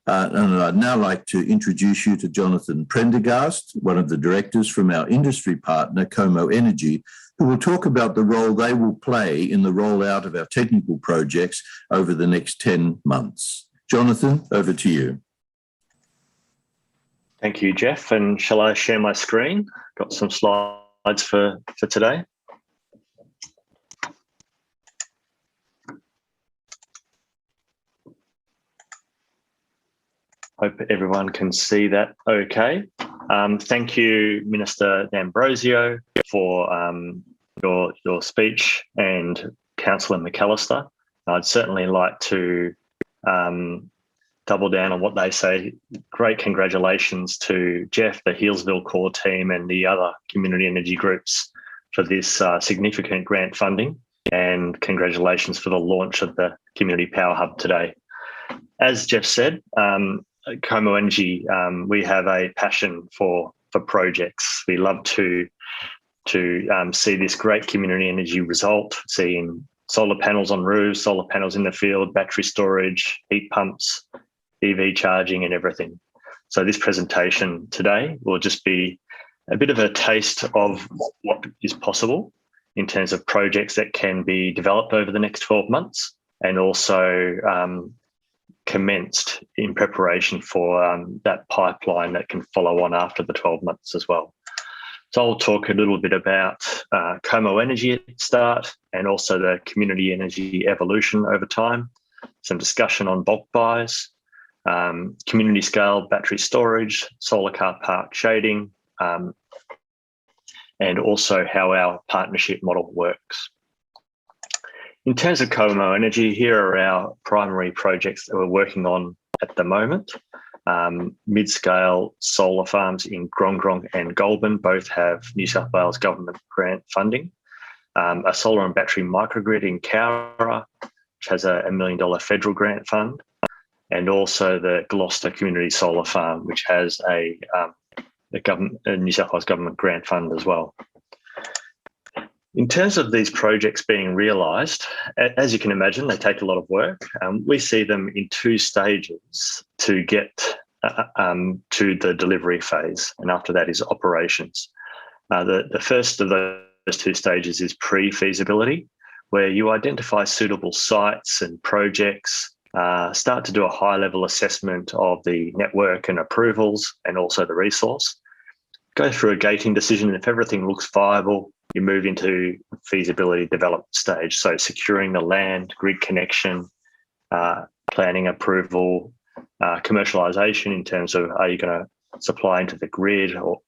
And I'd now like to introduce you to Jonathan Prendergast, one of the directors from our industry partner, Komo Energy, who will talk about the role they will play in the rollout of our technical projects over the next 10 months. Jonathan, over to you. Thank you, Jeff. And shall I share my screen? Got some slides for today. Hope everyone can see that okay. Thank you, Minister D'Ambrosio, for your speech, and Councillor McAllister. I'd certainly like to double down on what they say. Great congratulations to Jeff, the Healesville core team, and the other community energy groups for this significant grant funding, and congratulations for the launch of the Community Power Hub today. As Jeff said, Komo Energy, we have a passion for projects. We love to see this great community energy result, seeing solar panels on roofs, solar panels in the field, battery storage, heat pumps, EV charging and everything. So this presentation today will just be a bit of a taste of what is possible in terms of projects that can be developed over the next 12 months, and also commenced in preparation for that pipeline that can follow on after the 12 months as well. So I'll talk a little bit about Komo Energy at the start, and also the community energy evolution over time, some discussion on bulk buys, community scale battery storage, solar car park shading, and also how our partnership model works. In terms of Komo Energy, here are our primary projects that we're working on at the moment. Mid-scale solar farms in Grong and Goulburn both have New South Wales government grant funding. A solar and battery microgrid in Yarra, which has a $1 million federal grant fund, and also the Gloucester Community Solar Farm, which has a New South Wales government grant fund as well. In terms of these projects being realised, as you can imagine, they take a lot of work. We see them in two stages to get to the delivery phase, and after that is operations. The first of those two stages is pre-feasibility, where you identify suitable sites and projects, start to do a high-level assessment of the network and approvals, and also the resource. Go through a gating decision, and if everything looks viable, you move into feasibility development stage. So securing the land, grid connection, planning approval, commercialisation in terms of, are you going to supply into the grid, or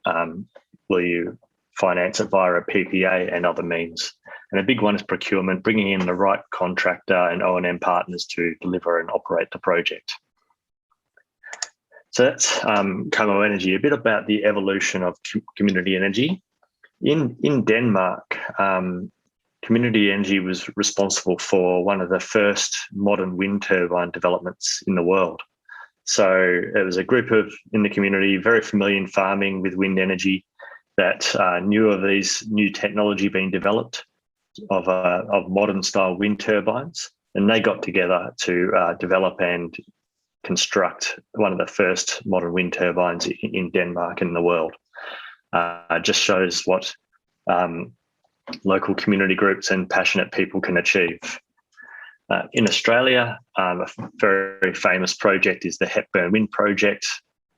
will you finance it via a PPA and other means? And a big one is procurement, bringing in the right contractor and O&M partners to deliver and operate the project. So that's Komo Energy, a bit about the evolution of community energy. In Denmark, community energy was responsible for one of the first modern wind turbine developments in the world. So it was a group in the community very familiar in farming with wind energy, that knew of these new technology being developed of modern style wind turbines, and they got together to develop and construct one of the first modern wind turbines in Denmark and in the world. Just shows what local community groups and passionate people can achieve. In Australia, a very famous project is the Hepburn wind project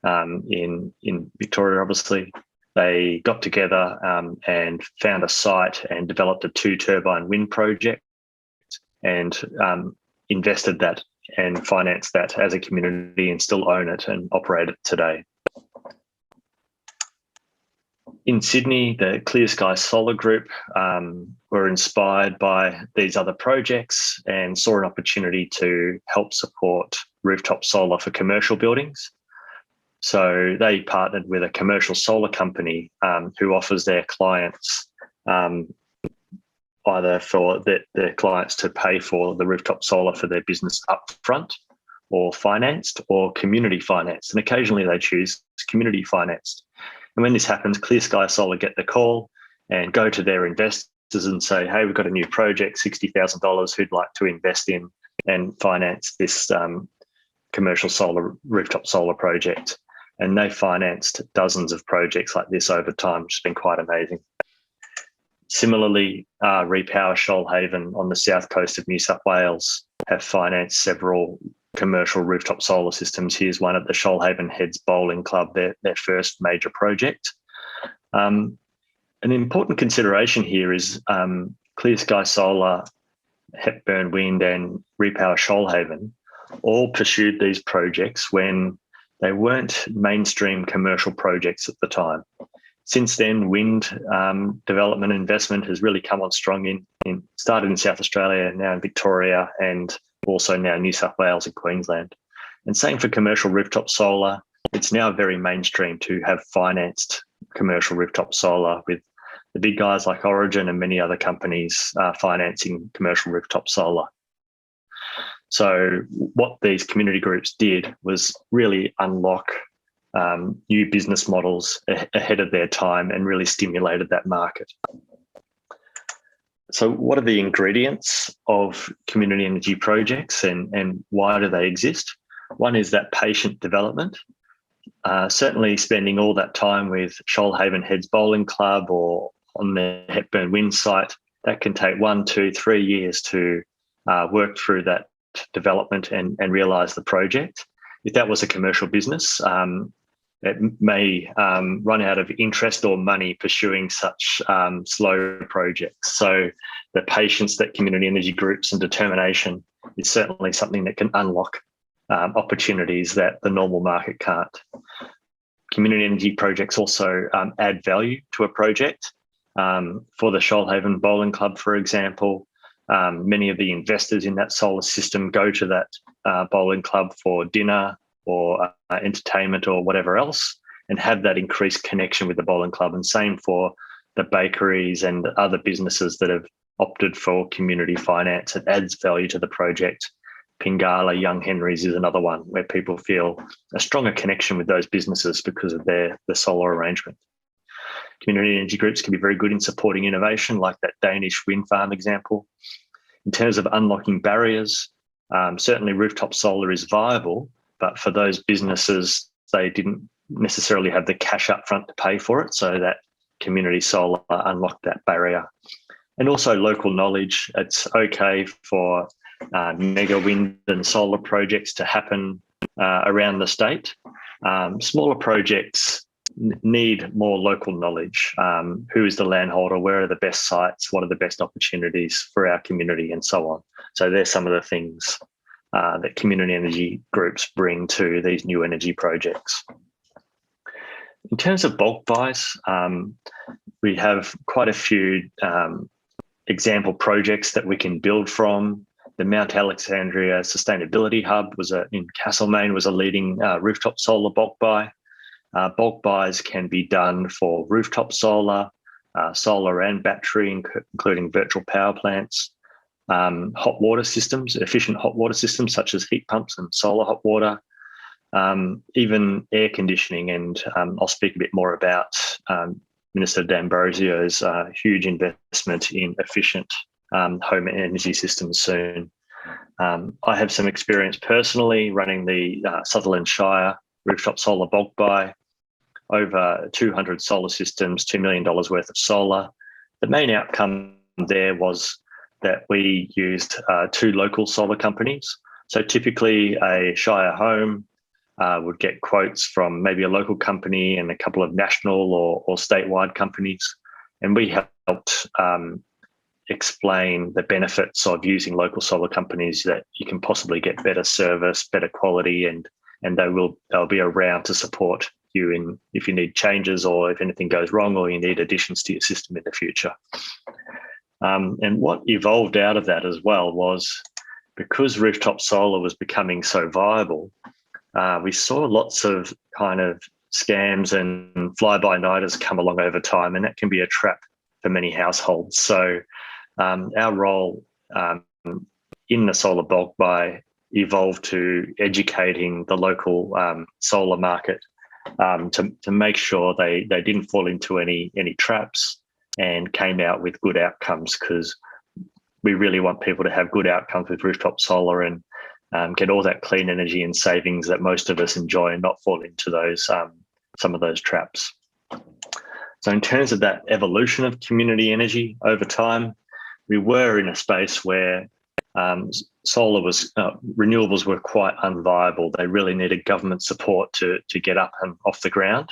in Victoria, obviously. They got together and found a site and developed a 2-turbine wind project, and invested that and financed that as a community, and still own it and operate it today. In Sydney, the Clear Sky Solar Group were inspired by these other projects and saw an opportunity to help support rooftop solar for commercial buildings. So they partnered with a commercial solar company who offers their clients either for their clients to pay for the rooftop solar for their business upfront, or financed, or community financed. And occasionally they choose community financed. And when this happens, Clear Sky Solar get the call and go to their investors and say, hey, we've got a new project, $60,000, who'd like to invest in and finance this commercial rooftop solar project. And they financed dozens of projects like this over time, which has been quite amazing. Similarly, Repower Shoalhaven on the south coast of New South Wales have financed several commercial rooftop solar systems. Here's one at the Shoalhaven Heads Bowling Club, their first major project. An important consideration here is Clear Sky Solar, Hepburn Wind and Repower Shoalhaven all pursued these projects when they weren't mainstream commercial projects at the time. Since then, wind development investment has really come on strong started in South Australia, now in Victoria, and also now New South Wales and Queensland. And same for commercial rooftop solar. It's now very mainstream to have financed commercial rooftop solar, with the big guys like Origin and many other companies financing commercial rooftop solar. So what these community groups did was really unlock new business models ahead of their time and really stimulated that market. So what are the ingredients of community energy projects and why do they exist? One is that patient development. Certainly spending all that time with Shoalhaven Heads Bowling Club or on the Hepburn Wind site, that can take 1, 2, 3 years to work through that development and realise the project. If that was a commercial business, it may run out of interest or money pursuing such slow projects. So the patience that community energy groups and determination is certainly something that can unlock opportunities that the normal market can't. Community energy projects also add value to a project. For the Shoalhaven Bowling Club, for example, many of the investors in that solar system go to that bowling club for dinner or entertainment or whatever else, and have that increased connection with the bowling club. And same for the bakeries and other businesses that have opted for community finance. It adds value to the project. Pingala, Young Henry's is another one where people feel a stronger connection with those businesses because of the solar arrangement. Community energy groups can be very good in supporting innovation, like that Danish wind farm example. In terms of unlocking barriers, certainly rooftop solar is viable, but for those businesses, they didn't necessarily have the cash up front to pay for it, so that community solar unlocked that barrier. And also local knowledge. It's okay for mega wind and solar projects to happen around the state. Smaller projects need more local knowledge. Who is the landholder? Where are the best sites? What are the best opportunities for our community, and so on? So there's some of the things that community energy groups bring to these new energy projects. In terms of bulk buys, we have quite a few example projects that we can build from. The Mount Alexandria Sustainability Hub in Castlemaine was a leading rooftop solar bulk buy. Bulk buys can be done for rooftop solar, solar and battery, including virtual power plants, hot water systems, efficient hot water systems such as heat pumps and solar hot water, even air conditioning. And I'll speak a bit more about Minister D'Ambrosio's huge investment in efficient home energy systems soon. I have some experience personally running the Sutherland Shire rooftop solar bulk buy, over 200 solar systems, $2 million worth of solar. The main outcome there was that we used 2 local solar companies. So typically a Shire home would get quotes from maybe a local company and a couple of national or statewide companies. And we helped explain the benefits of using local solar companies, that you can possibly get better service, better quality, and they'll be around to support you if you need changes or if anything goes wrong or you need additions to your system in the future. And what evolved out of that as well was, because rooftop solar was becoming so viable, we saw lots of kind of scams and fly-by-nighters come along over time, and that can be a trap for many households. So our role in the solar bulk buy evolved to educating the local solar market to make sure they didn't fall into any traps and came out with good outcomes, because we really want people to have good outcomes with rooftop solar. And get all that clean energy and savings that most of us enjoy and not fall into those some of those traps. So in terms of that evolution of community energy over time, we were in a space where renewables were quite unviable. They really needed government support to get up and off the ground.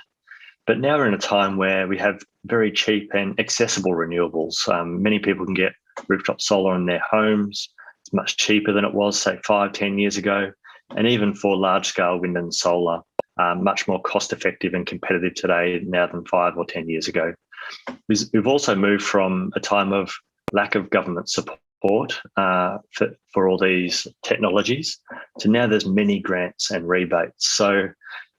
But now we're in a time where we have very cheap and accessible renewables. Many people can get rooftop solar in their homes. It's much cheaper than it was, say, 5-10 years ago. And even for large-scale wind and solar, much more cost-effective and competitive today now than 5 or 10 years ago. We've also moved from a time of lack of government support for all these technologies to now there's many grants and rebates. So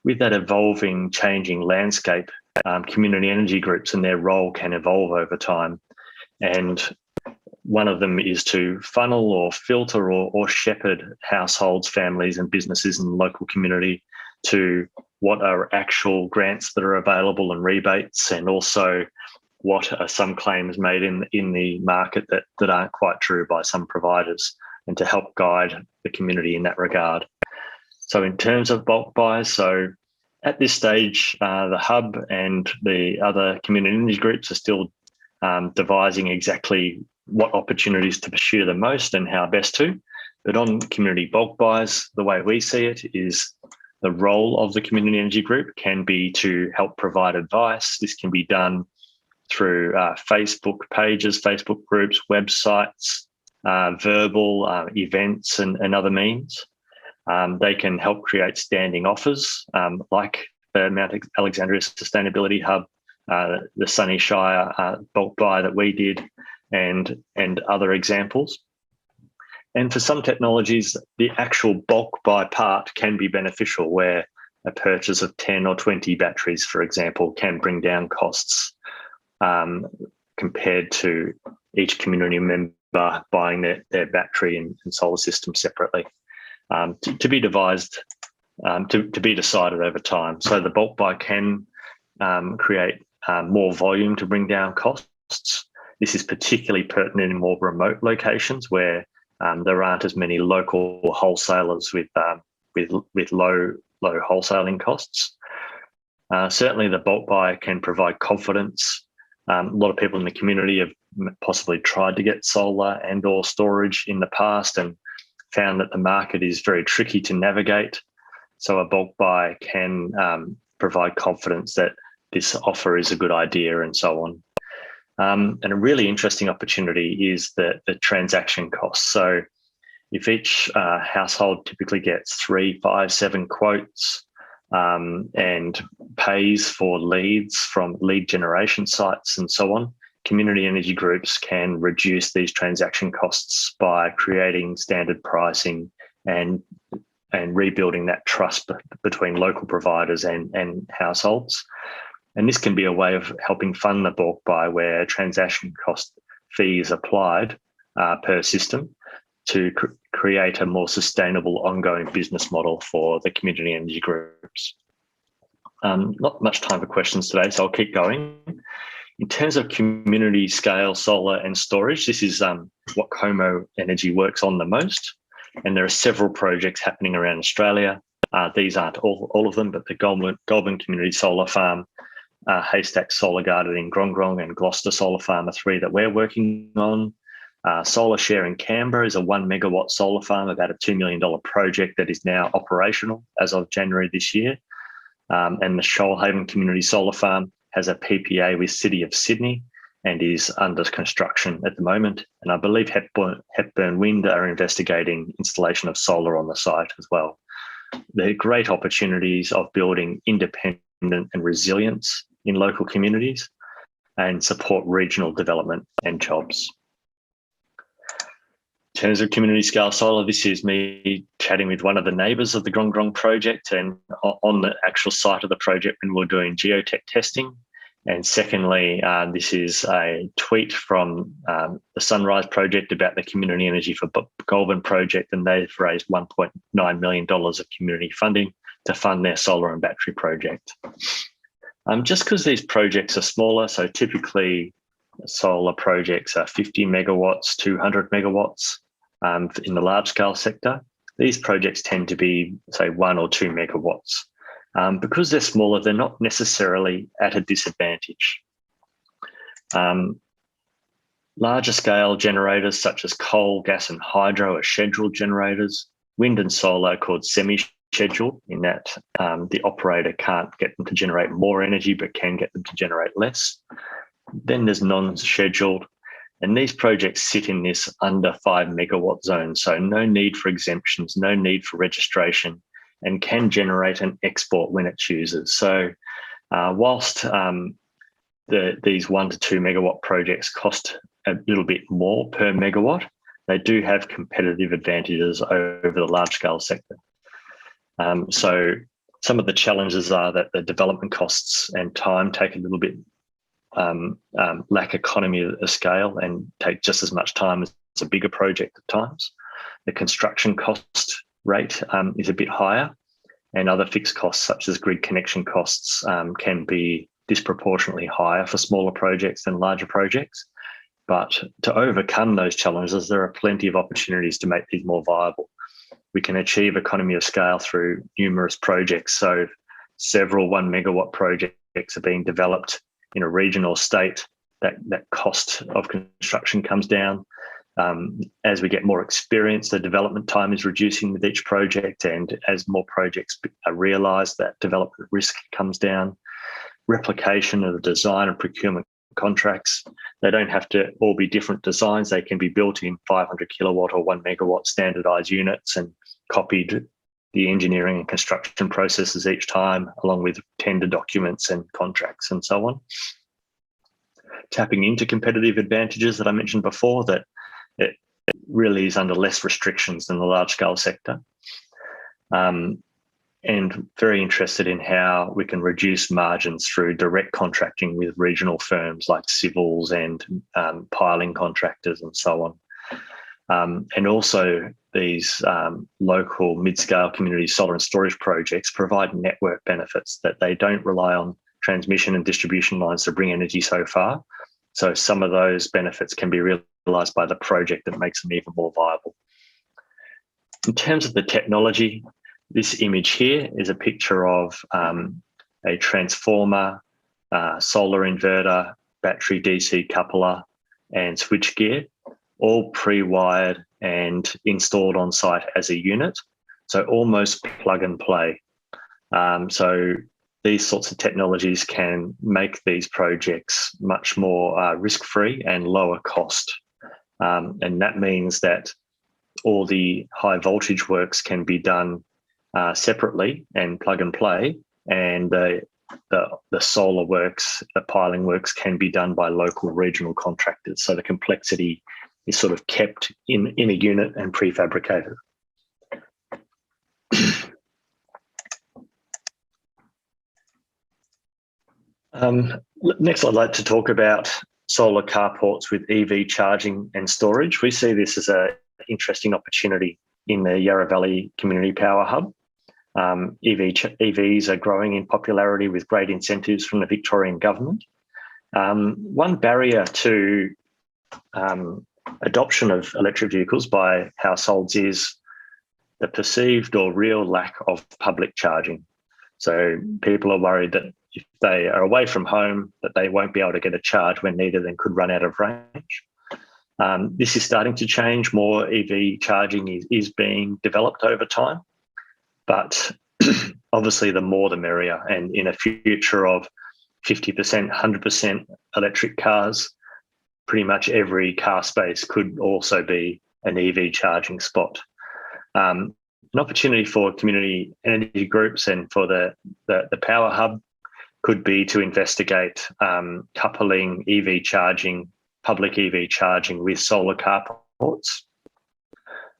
with that evolving, changing landscape, community energy groups and their role can evolve over time. And one of them is to funnel or filter or shepherd households, families and businesses in the local community to what are actual grants that are available and rebates, and also what are some claims made in the market that aren't quite true by some providers, and to help guide the community in that regard. So in terms of bulk buys, so at this stage, the Hub and the other community energy groups are still devising exactly what opportunities to pursue the most and how best to. But on community bulk buys, the way we see it is the role of the community energy group can be to help provide advice. This can be done through Facebook pages, Facebook groups, websites, verbal events and other means. They can help create standing offers like the Mount Alexandria Sustainability Hub, the Sunny Shire bulk buy that we did, and other examples. And for some technologies, the actual bulk buy part can be beneficial, where a purchase of 10 or 20 batteries, for example, can bring down costs compared to each community member buying their battery and solar system separately. To be devised, to be decided over time. So the bulk buy can create more volume to bring down costs. This is particularly pertinent in more remote locations where there aren't as many local wholesalers with low wholesaling costs. Certainly, the bulk buy can provide confidence. A lot of people in the community have possibly tried to get solar and/or storage in the past and found that the market is very tricky to navigate. So a bulk buy can provide confidence that this offer is a good idea and so on. And a really interesting opportunity is the transaction costs. So if each household typically gets 3, 5, 7 quotes and pays for leads from lead generation sites and so on, community energy groups can reduce these transaction costs by creating standard pricing and rebuilding that trust between local providers and households. And this can be a way of helping fund the bulk buy, where transaction cost fees applied per system to create a more sustainable ongoing business model for the community energy groups. Not much time for questions today, so I'll keep going. In terms of community scale solar and storage, this is what Komo Energy works on the most. And there are several projects happening around Australia. These aren't all of them, but the Goulburn Community Solar Farm, Haystack Solar Garden in Grong and Gloucester Solar Farm are 3 that we're working on. Solar Share in Canberra is a 1 megawatt solar farm, about a $2 million project that is now operational as of January this year. And the Shoalhaven Community Solar Farm has a PPA with City of Sydney and is under construction at the moment. And I believe Hepburn Wind are investigating installation of solar on the site as well. There are great opportunities of building independent and resilience in local communities and support regional development and jobs. In terms of community scale solar, this is me chatting with one of the neighbours of the Grong project, and on the actual site of the project when we're doing geotech testing. And secondly, this is a tweet from the Sunrise project about the community energy for Goulburn project, and they've raised $1.9 million of community funding to fund their solar and battery project. Just because these projects are smaller, so typically solar projects are 50 megawatts, 200 megawatts in the large scale sector. these projects tend to be, say, 1 or 2 megawatts. Because they're smaller, they're not necessarily at a disadvantage. Larger scale generators such as coal, gas and hydro are scheduled generators. Wind and solar are called semi-scheduled, in that the operator can't get them to generate more energy but can get them to generate less. Then there's non-scheduled, and these projects sit in this under 5 megawatt zone, so no need for exemptions, no need for registration, and can generate and export when it chooses. So whilst these 1 to 2 megawatt projects cost a little bit more per megawatt, they do have competitive advantages over the large scale sector. So some of the challenges are that the development costs and time take a little bit, lack economy of scale and take just as much time as a bigger project at times. The construction cost rate is a bit higher, and other fixed costs such as grid connection costs can be disproportionately higher for smaller projects than larger projects. But to overcome those challenges, there are plenty of opportunities to make these more viable. We can achieve economy of scale through numerous projects. So several 1 megawatt projects are being developed in a region or state. That cost of construction comes down. As we get more experience, the development time is reducing with each project, and as more projects are realised, that development risk comes down. Replication of the design and procurement contracts. They don't have to all be different designs. They can be built in 500 kilowatt or 1 megawatt standardized units and copied the engineering and construction processes each time, along with tender documents and contracts and so on. Tapping into competitive advantages that I mentioned before, that it really is under less restrictions than the large scale sector. And very interested in how we can reduce margins through direct contracting with regional firms like civils and piling contractors and so on. And also these local mid-scale community solar and storage projects provide network benefits, that they don't rely on transmission and distribution lines to bring energy so far. So some of those benefits can be realised by the project that makes them even more viable. In terms of the technology, this image here is a picture of a transformer, solar inverter, battery DC coupler, and switchgear, all pre-wired and installed on site as a unit. So almost plug and play. So these sorts of technologies can make these projects much more risk-free and lower cost. And that means that all the high voltage works can be done separately and plug and play, and the solar works, the piling works can be done by local regional contractors. So the complexity is sort of kept in a unit and prefabricated. Next, I'd like to talk about solar carports with EV charging and storage. We see this as an interesting opportunity in the Yarra Valley Community Power Hub. EVs are growing in popularity with great incentives from the Victorian government. One barrier to adoption of electric vehicles by households is the perceived or real lack of public charging. So people are worried that if they are away from home, that they won't be able to get a charge when needed and could run out of range. This is starting to change. More EV charging is being developed over time. But obviously, the more the merrier. And in a future of 50%, 100% electric cars, pretty much every car space could also be an EV charging spot. An opportunity for community energy groups and for the Power Hub could be to investigate coupling EV charging, public EV charging with solar carports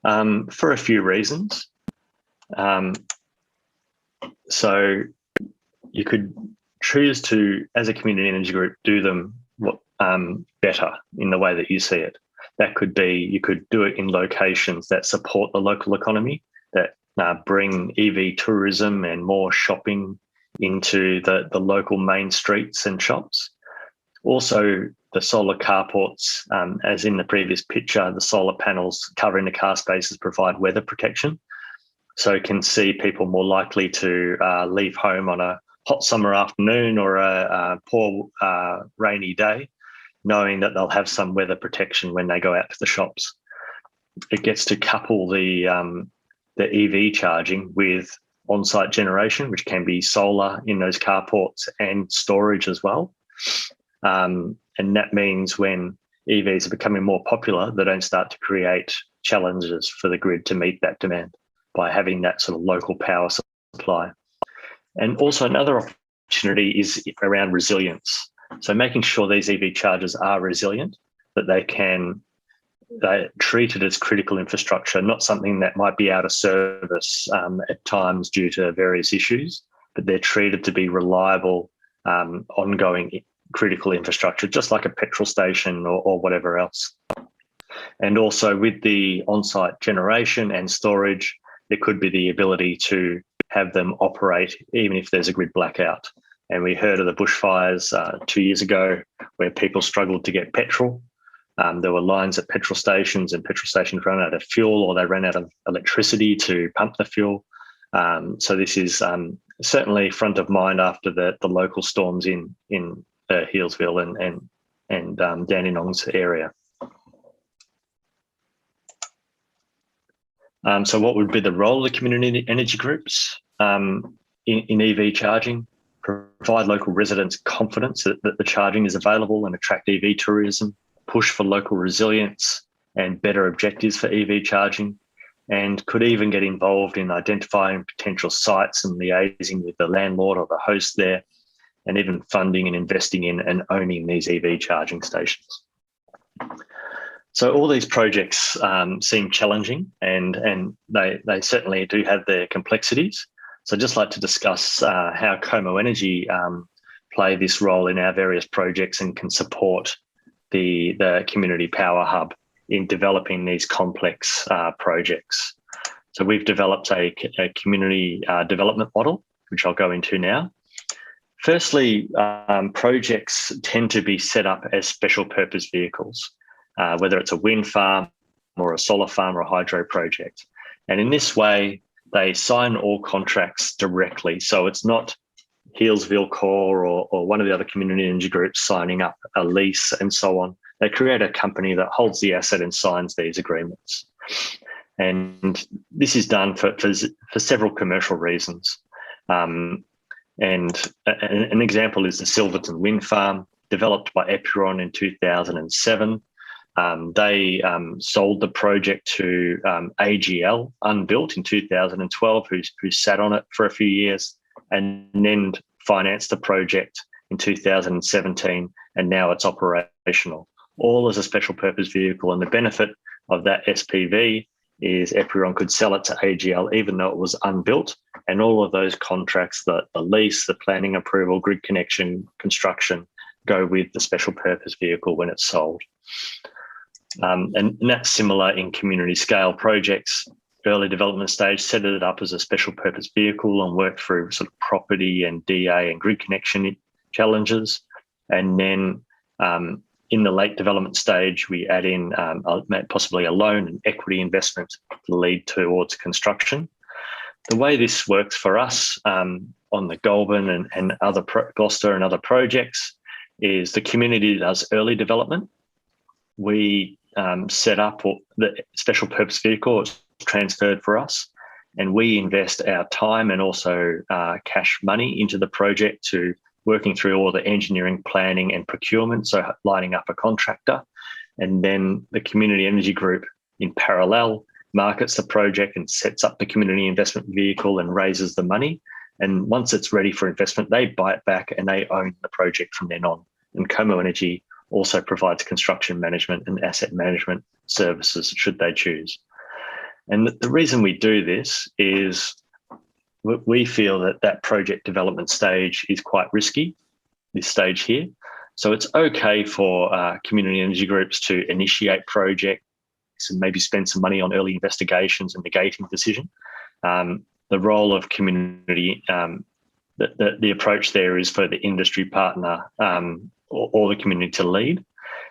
for a few reasons. So you could choose to, as a community energy group, do them better in the way that you see it. That could be, you could do it in locations that support the local economy, that bring EV tourism and more shopping into the local main streets and shops. Also, the solar carports, as in the previous picture, the solar panels covering the car spaces provide weather protection. So can see people more likely to leave home on a hot summer afternoon or a poor rainy day, knowing that they'll have some weather protection when they go out to the shops. It gets to couple the EV charging with on-site generation, which can be solar in those carports and storage as well. And that means when EVs are becoming more popular, they don't start to create challenges for the grid to meet that demand by having that sort of local power supply. And also another opportunity is around resilience. So making sure these EV chargers are resilient, that they're treated as critical infrastructure, not something that might be out of service at times due to various issues, but they're treated to be reliable, ongoing critical infrastructure, just like a petrol station or whatever else. And also with the on-site generation and storage, there could be the ability to have them operate even if there's a grid blackout. And we heard of the bushfires 2 years ago where people struggled to get petrol. There were lines at petrol stations and petrol stations ran out of fuel or they ran out of electricity to pump the fuel. So this is certainly front of mind after the local storms in Healesville and Dandenong's area. So what would be the role of the community energy groups in EV charging? Provide local residents confidence that the charging is available and attract EV tourism, push for local resilience and better objectives for EV charging, and could even get involved in identifying potential sites and liaising with the landlord or the host there, and even funding and investing in and owning these EV charging stations. So all these projects seem challenging and they certainly do have their complexities. So I'd just like to discuss how Komo Energy play this role in our various projects and can support the community power hub in developing these complex projects. So we've developed a community development model, which I'll go into now. Firstly, projects tend to be set up as special purpose vehicles, whether it's a wind farm or a solar farm or a hydro project. And in this way, they sign all contracts directly. So it's not Healesville Core or one of the other community energy groups signing up a lease and so on. They create a company that holds the asset and signs these agreements. And this is done for several commercial reasons. And an example is the Silverton Wind Farm, developed by Hepburn in 2007. They sold the project to AGL, Unbuilt, in 2012, who sat on it for a few years, and then financed the project in 2017, and now it's operational, all as a special purpose vehicle. And the benefit of that SPV is Hepburn could sell it to AGL even though it was unbuilt, and all of those contracts, the lease, the planning approval, grid connection, construction, go with the special purpose vehicle when it's sold. And that's similar in community scale projects. Early development stage, set it up as a special purpose vehicle and work through sort of property and DA and grid connection challenges. And then in the late development stage, we add in possibly a loan and equity investment to lead towards construction. The way this works for us on the Goulburn and other Gloucester and other projects is the community does early development. We set up the special purpose vehicle, it's transferred for us, and we invest our time and also cash money into the project to working through all the engineering, planning and procurement, so lining up a contractor. And then the community energy group in parallel markets the project and sets up the community investment vehicle and raises the money. And once it's ready for investment, they buy it back and they own the project from then on. And Komo Energy also provides construction management and asset management services should they choose. And the reason we do this is we feel that project development stage is quite risky, this stage here. So it's okay for community energy groups to initiate projects and maybe spend some money on early investigations and negating decision. The role of community, the approach there is for the industry partner or the community to lead.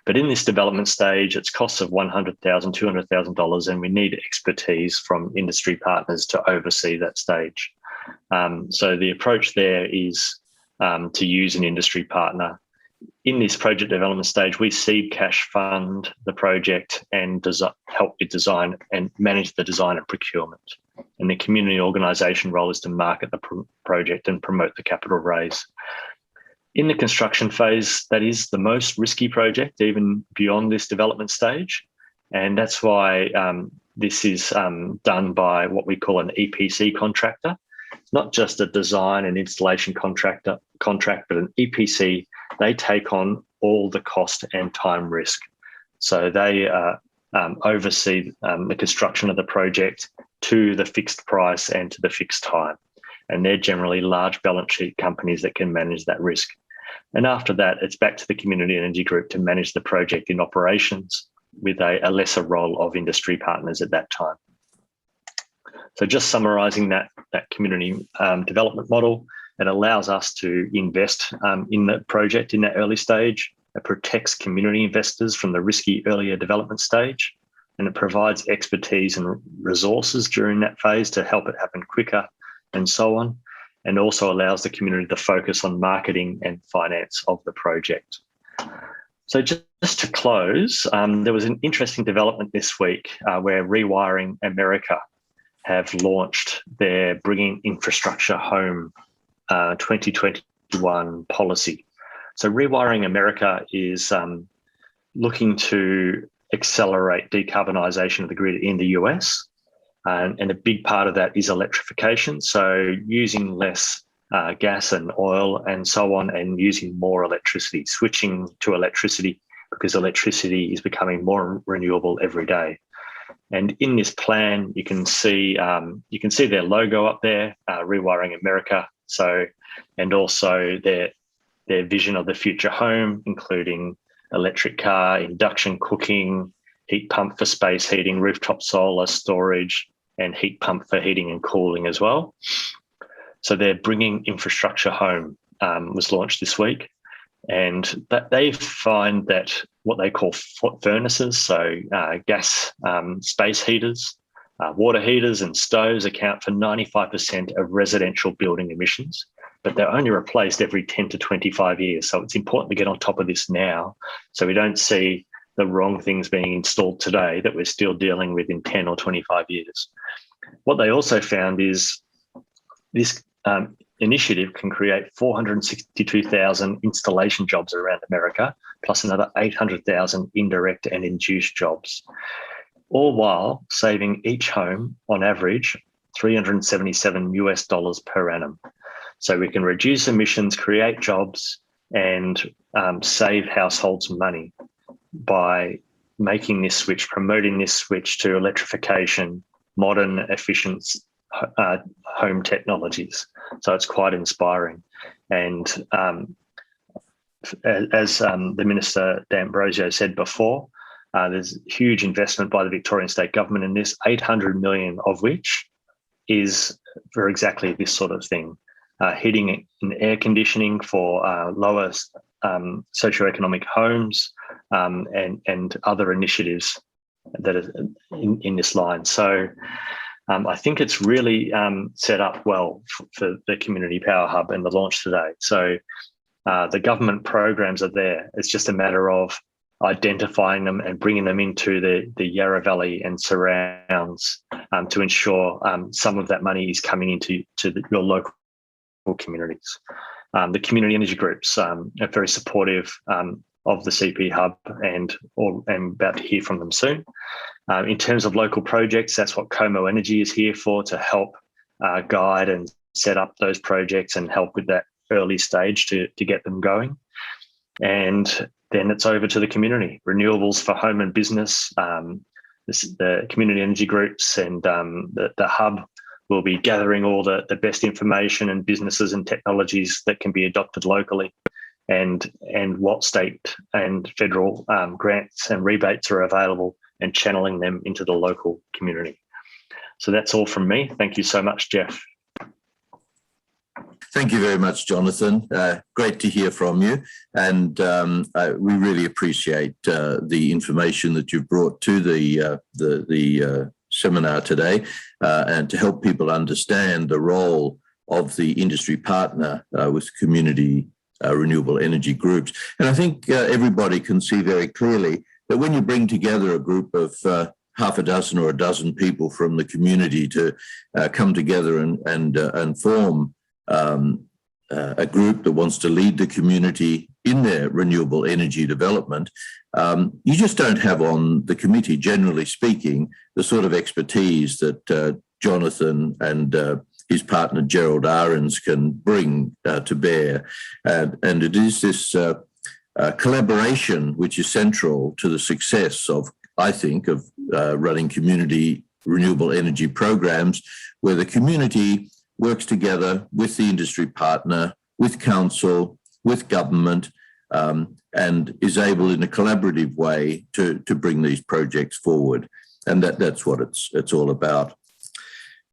But in this development stage, it's costs of $100,000, $200,000, and we need expertise from industry partners to oversee that stage. So the approach there is to use an industry partner. In this project development stage, we seed cash fund the project and help with design and manage the design and procurement. And the community organisation role is to market the project and promote the capital raise. In the construction phase, that is the most risky project, even beyond this development stage. And that's why this is done by what we call an EPC contractor. It's not just a design and installation contract, but an EPC. They take on all the cost and time risk. So they oversee the construction of the project to the fixed price and to the fixed time. And they're generally large balance sheet companies that can manage that risk. And after that, it's back to the community energy group to manage the project in operations with a lesser role of industry partners at that time. So just summarising that community development model, it allows us to invest in the project in that early stage. It protects community investors from the risky earlier development stage, and it provides expertise and resources during that phase to help it happen quicker and so on, and also allows the community to focus on marketing and finance of the project. So just to close, there was an interesting development this week where Rewiring America have launched their Bringing Infrastructure Home 2021 policy. So Rewiring America is looking to accelerate decarbonisation of the grid in the US. And a big part of that is electrification. So using less gas and oil and so on, and using more electricity, switching to electricity, because electricity is becoming more renewable every day. And in this plan, you can see their logo up there, Rewiring America. So, and also their vision of the future home, including electric car, induction cooking, heat pump for space heating, rooftop solar storage, and heat pump for heating and cooling as well. So their Bringing Infrastructure Home was launched this week, and that they find that what they call furnaces, so gas space heaters, water heaters and stoves account for 95% of residential building emissions, but they're only replaced every 10 to 25 years. So it's important to get on top of this now so we don't see the wrong things being installed today that we're still dealing with in 10 or 25 years. What they also found is this initiative can create 462,000 installation jobs around America, plus another 800,000 indirect and induced jobs, all while saving each home on average $377 per annum. So we can reduce emissions, create jobs, and save households money by making this switch, promoting this switch to electrification, modern, efficient home technologies. So it's quite inspiring. And as the Minister D'Ambrosio said before, there's huge investment by the Victorian State Government in this, 800 million of which is for exactly this sort of thing, heating and air conditioning for lower socioeconomic homes, and other initiatives that are in this line. So I think it's really set up well for the Community Power Hub and the launch today. So the government programs are there. It's just a matter of identifying them and bringing them into the Yarra Valley and surrounds to ensure some of that money is coming into your local communities. The community energy groups are very supportive of the CP Hub, and I'm about to hear from them soon. In terms of local projects, that's what Komo Energy is here for, to help guide and set up those projects and help with that early stage to get them going. And then it's over to the community. Renewables for home and business, the community energy groups and the hub will be gathering all the best information and businesses and technologies that can be adopted locally, and what state and federal grants and rebates are available, and channeling them into the local community. So that's all from me. Thank you so much, Jeff. Thank you very much, Jonathan. Great to hear from you. And we really appreciate the information that you've brought to the seminar today and to help people understand the role of the industry partner with community renewable energy groups. And I think everybody can see very clearly that when you bring together a group of half a dozen or a dozen people from the community to come together and form a group that wants to lead the community in their renewable energy development, you just don't have on the committee, generally speaking, the sort of expertise that Jonathan and his partner Gerald Ahrens can bring to bear. And it is this collaboration which is central to the success of, I think, of running community renewable energy programs, where the community works together with the industry partner, with council, with government, and is able in a collaborative way to bring these projects forward. And that's what it's all about.